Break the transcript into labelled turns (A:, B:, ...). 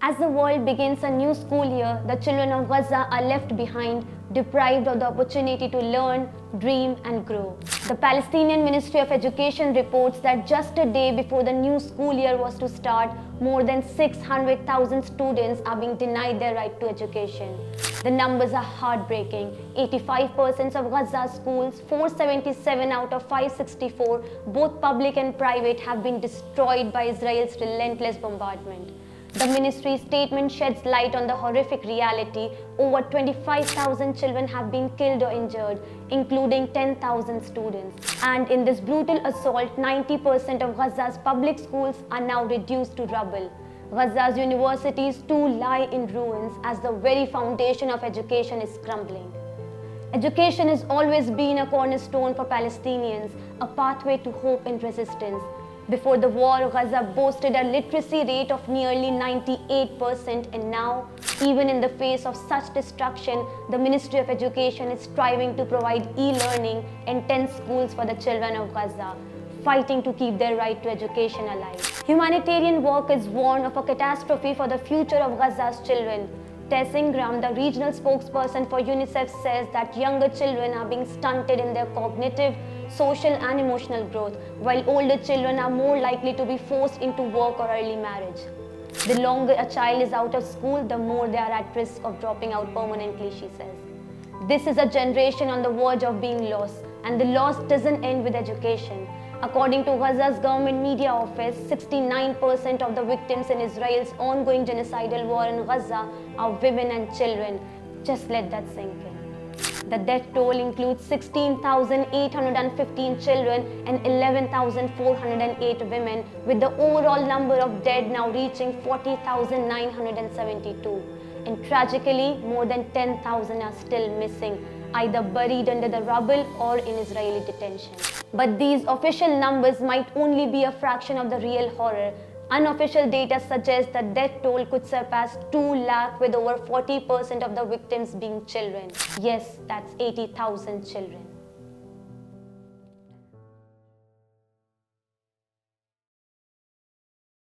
A: As the world begins a new school year, the children of Gaza are left behind, deprived of the opportunity to learn, dream and grow. The Palestinian Ministry of Education reports that just a day before the new school year was to start, more than 600,000 students are being denied their right to education. The numbers are heartbreaking. 85% of Gaza's schools, 477 out of 564, both public and private, have been destroyed by Israel's relentless bombardment. The ministry's statement sheds light on the horrific reality. Over 25,000 children have been killed or injured, including 10,000 students. And in this brutal assault, 90% of Gaza's public schools are now reduced to rubble. Gaza's universities too lie in ruins as the very foundation of education is crumbling. Education has always been a cornerstone for Palestinians, a pathway to hope and resistance. Before the war, Gaza boasted a literacy rate of nearly 98%, and now, even in the face of such destruction, the Ministry of Education is striving to provide e-learning and 10 schools for the children of Gaza, fighting to keep their right to education alive. Humanitarian workers warn of a catastrophe for the future of Gaza's children. Tess Ingram, the regional spokesperson for UNICEF, says that younger children are being stunted in their cognitive, social and emotional growth, while older children are more likely to be forced into work or early marriage. The longer a child is out of school, the more they are at risk of dropping out permanently, she says. This is a generation on the verge of being lost, and the loss doesn't end with education. According to Gaza's government media office, 69% of the victims in Israel's ongoing genocidal war in Gaza are women and children. Just let that sink in. The death toll includes 16,815 children and 11,408 women, with the overall number of dead now reaching 40,972. And tragically, more than 10,000 are still missing, either buried under the rubble or in Israeli detention. But these official numbers might only be a fraction of the real horror. Unofficial data suggests that death toll could surpass 2 lakh, with over 40% of the victims being children. Yes, that's 80,000 children.